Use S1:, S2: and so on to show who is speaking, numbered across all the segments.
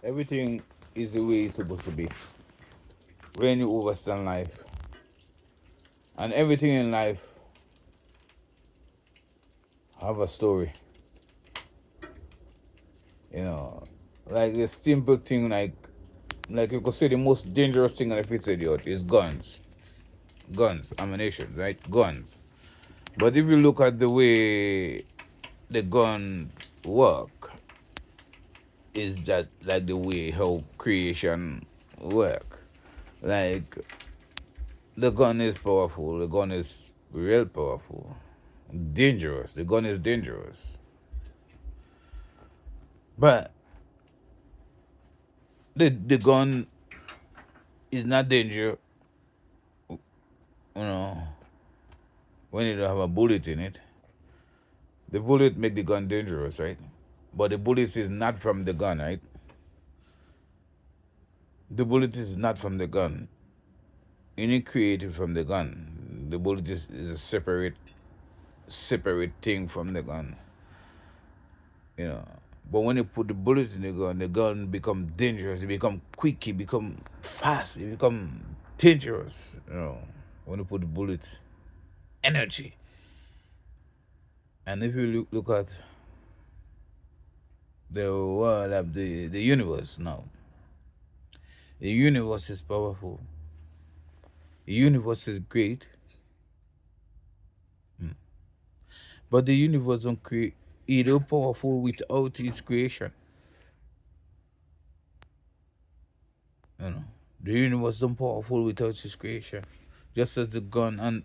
S1: Everything is the way it's supposed to be when you understand life. And everything in life have a story. You know, like the simple thing, like you could say the most dangerous thing on the face of the earth is guns, ammunition, right? Guns. But if you look at the way the gun work, is that like the way how creation work. Like the gun is powerful. The gun is real powerful. Dangerous. The gun is dangerous. But the gun is not danger, you know, when you don't have a bullet in it. The bullet make the gun dangerous, right? But the bullet is not from the gun, right? The bullet is not from the gun. You need create it from the gun. The bullet is a separate thing from the gun. You know. But when you put the bullets in the gun become dangerous. It become quick. It become fast. It become dangerous. You know, when you put the bullets, energy. And if you look at the world of the universe now, the universe is powerful. The universe is great, but the universe don't create either powerful without its creation. You know, the universe don't powerful without its creation. Just as the gun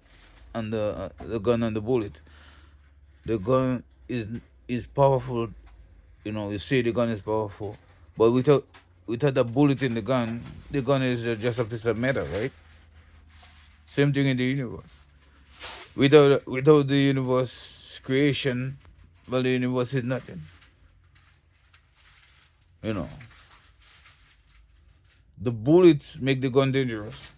S1: and the gun and the bullet. The gun is powerful. You know, you say the gun is powerful, but without the bullet in the gun is just a piece of metal, right? Same thing in the universe. Without the universe creation, well, the universe is nothing. You know, the bullets make the gun dangerous.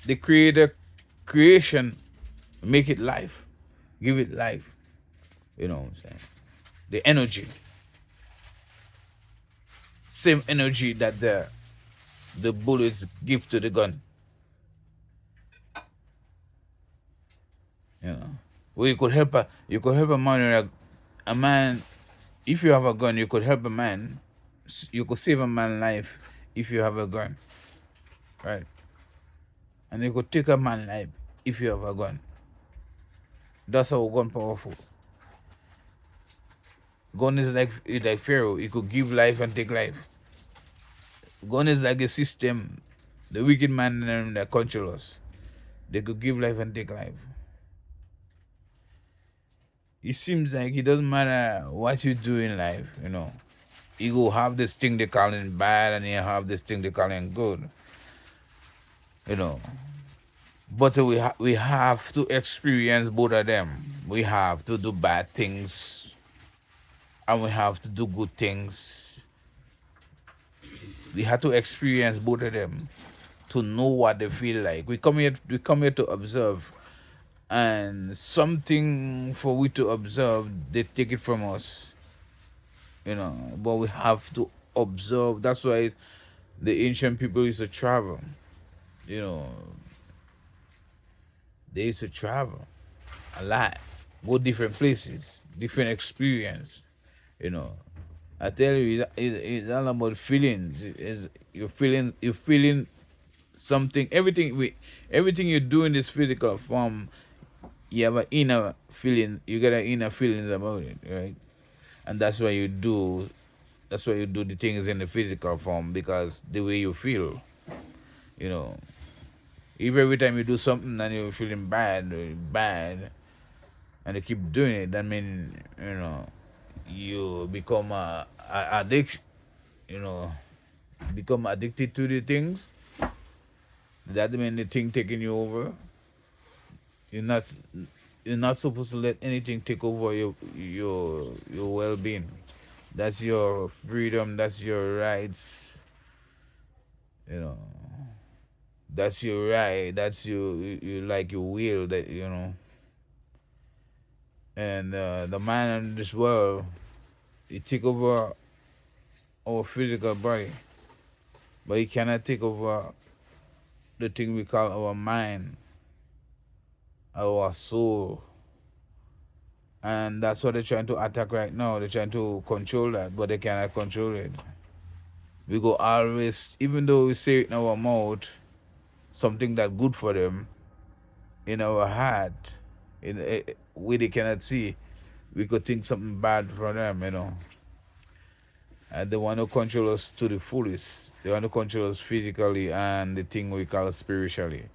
S1: The creation make it life, give it life. You know what I'm saying? The energy, same energy that the bullets give to the gun. You know, well, you could help a man. A man, if you have a gun, you could help a man. You could save a man's life if you have a gun, right? And you could take a man's life if you have a gun. That's how gun powerful. Gun is like Pharaoh. It could give life and take life. Gun is like a system. The wicked man that control us. They could give life and take life. It seems like it doesn't matter what you do in life, you know. You go have this thing they call it bad and you have this thing they call it good, you know. But we have to experience both of them. We have to do bad things and we have to do good things. We have to experience both of them to know what they feel like. We come here to observe, and something for we to observe, they take it from us, you know. But we have to observe. That's why the ancient people used to travel, you know. They used to travel a lot, go different places, different experience, you know. I tell you, it's all about feelings. You're feeling something. Everything you do in this physical form, you have an inner feeling. You get an inner feelings about it, right? And That's why you do the things in the physical form, because the way you feel, you know. If every time you do something and you're feeling bad, and you keep doing it, that means, you know, you become a addiction. You know, become addicted to the things. That means the thing taking you over. You're not you're not supposed to let anything take over your well-being. That's your freedom. That's your rights. You know, that's your right. That's you like your will. That, you know. And the man in this world, he take over our physical body, but he cannot take over the thing we call our mind, our soul. And that's what they're trying to attack right now. They're trying to control that, but they cannot control it. We go always, even though we say it in our mouth, something that good for them, in our heart, in a way they cannot see, we could think something bad for them. And they want to control us to the fullest. They want to control us physically and the thing we call spiritually.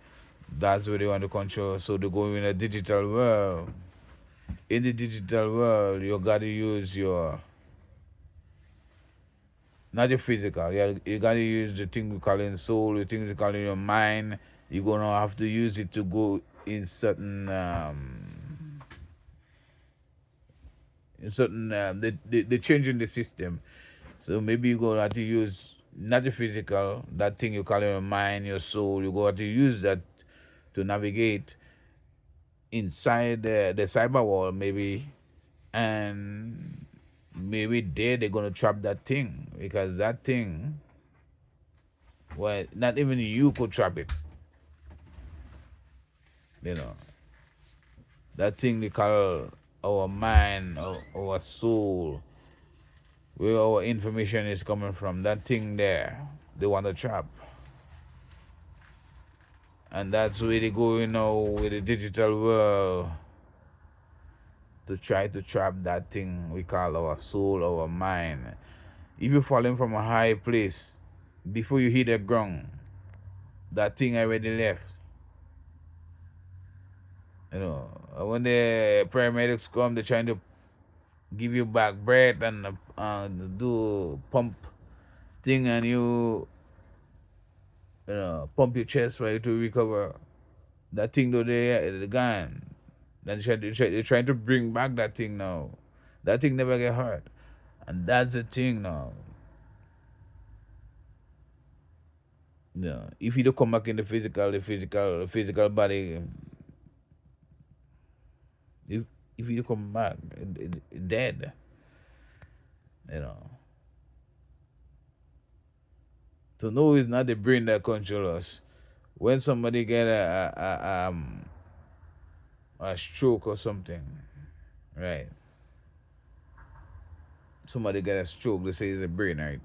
S1: That's what they want to control. So they go in a digital world. In the digital world, you gotta use your, not your physical. You gotta use the thing we call in soul, the things we call in your mind. You're gonna have to use it to go in certain they're changing the system. So maybe you're gonna have to use not the physical, that thing you call your mind, your soul. You're going to use that to navigate inside the cyber world, maybe, and maybe there they're gonna trap that thing, because that thing, well, not even you could trap it. You know, that thing they call our mind, our soul, where our information is coming from. That thing there, they want to trap, and that's where they go, with the digital world, to try to trap that thing we call our soul, our mind. If you're falling from a high place, before you hit the ground, that thing already left. When the paramedics come, they're trying to give you back breath and do pump thing, and pump your chest for you to recover. That thing though, they gone. Then they're trying to bring back that thing now. That thing never get hurt, and that's the thing now. Yeah, if you don't come back in the physical body, if if you come back dead, you know. To know it's not the brain that controls us. When somebody get a stroke or something, right? Somebody get a stroke. They say it's the brain, right?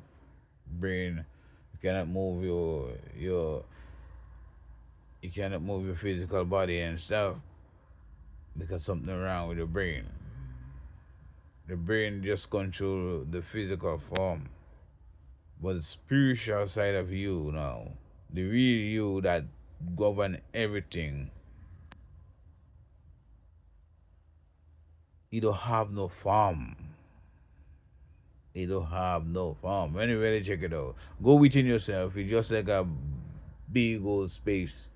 S1: Brain, you cannot move you cannot move your physical body and stuff because something wrong with the brain. The brain just control the physical form, but the spiritual side of you now, the real you that govern everything, it don't have no form. It don't have no form. When you really check it out, go within yourself. It's just like a big old space.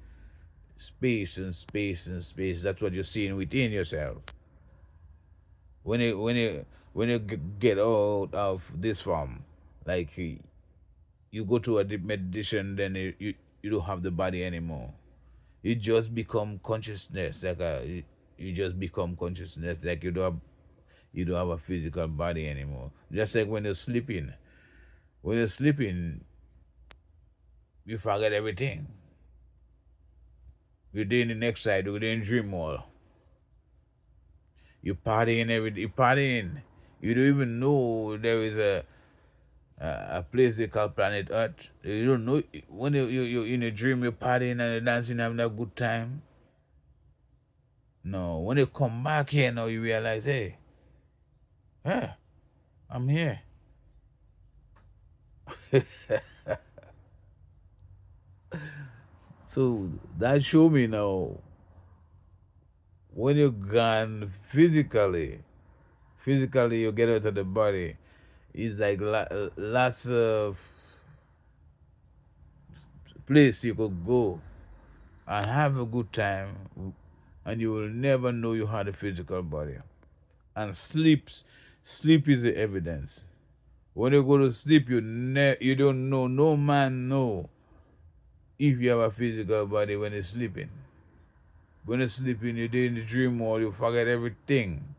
S1: Space and space and space. That's what you're seeing within yourself. When you get out of this form, like you go to a deep meditation, then you don't have the body anymore. You just become consciousness, like you just become consciousness, like you don't have a physical body anymore. Just like when you're sleeping. When you're sleeping, you forget everything. You're doing the next side, you're doing dream all. You partying you partying. You don't even know there is a place they call planet Earth. You don't know when you in a dream, you're partying and you're dancing, having a good time. No, when you come back here now, you realize, hey, yeah, I'm here. So that show me now, when you're gone physically you get out of the body, it's like lots of place you could go and have a good time, and you will never know you had a physical body. And sleep is the evidence. When you go to sleep, you don't know, no man know if you have a physical body when you're sleeping. When you're sleeping, you're in the dream world, you forget everything.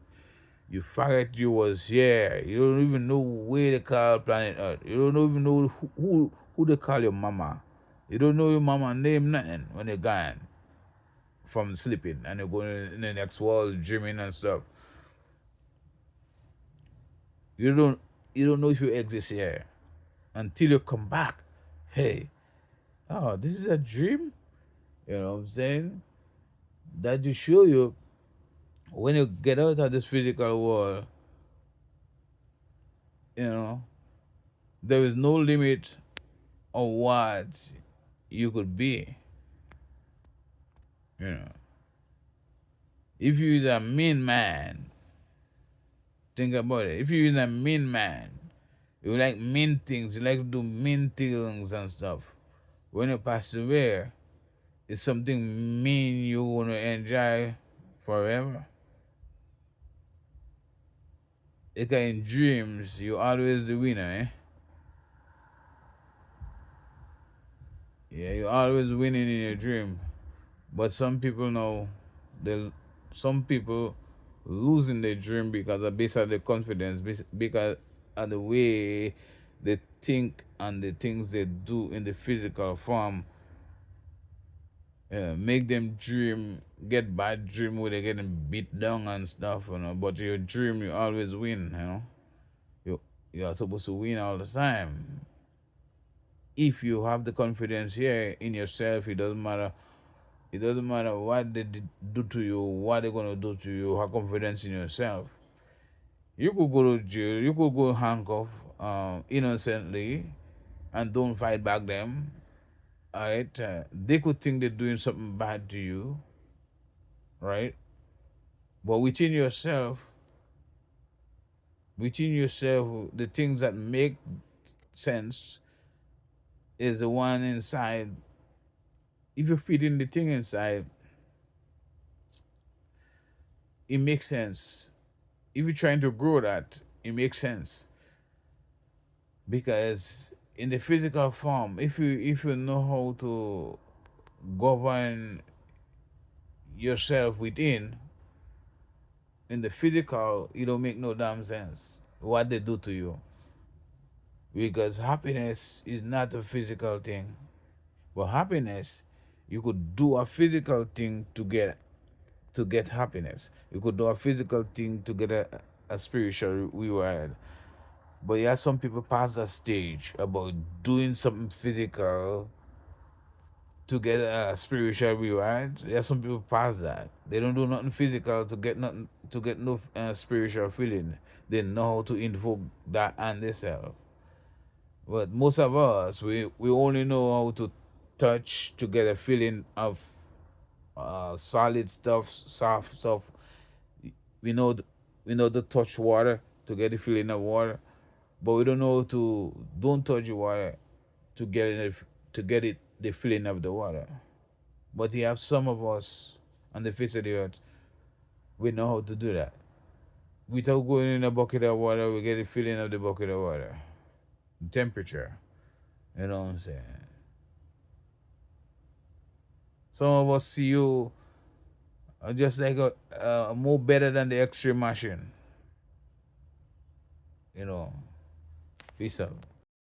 S1: You forget you was here. You don't even know where they call planet Earth. You don't even know who they call your mama. You don't know your mama name nothing when you're gone from sleeping and you're going in the next world dreaming and stuff. You don't you don't know if you exist here until you come back. Hey, oh, this is a dream. You know what I'm saying? That just show you when you get out of this physical world, you know, there is no limit on what you could be. You know, if you're a mean man, think about it. If you're a mean man, you like mean things, you like to do mean things and stuff. When you pass away, it's something mean you wanna enjoy forever. Like in dreams, you always the winner, eh? Yeah, you're always winning in your dream. But some people know they some people losing their dream because of based on their confidence, because of the way they think and the things they do in the physical form make them dream, get bad dream where they're getting beat down and stuff, you know. But your dream, you always win, you know. You you're supposed to win all the time. If you have the confidence here in yourself, it doesn't matter. It doesn't matter what they do to you, what they're gonna do to you. Have confidence in yourself. You could go to jail. You could go handcuffed innocently, and don't fight back them. Alright, they could think they're doing something bad to you, right? But within yourself, the things that make sense is the one inside. If you feed in the thing inside, it makes sense. If you're trying to grow that, it makes sense. Because in the physical form, if you know how to govern yourself within, in the physical, it don't make no damn sense what they do to you. Because happiness is not a physical thing. But happiness, you could do a physical thing to get happiness. You could do a physical thing to get a spiritual reward. But yeah, some people pass that stage about doing something physical to get a spiritual reward. Yeah, some people pass that. They don't do nothing physical to get no spiritual feeling. They know how to invoke that and themselves. But most of us, we only know how to touch to get a feeling of solid stuff, soft stuff. We know we know to touch water to get the feeling of water, but we don't know to don't touch the water to get it the feeling of the water. But you have some of us on the face of the earth, we know how to do that. Without going in a bucket of water, we get the feeling of the bucket of water, the temperature. You know what I'm saying? Some of us see you just like a more better than the X-ray machine. You know, peace out.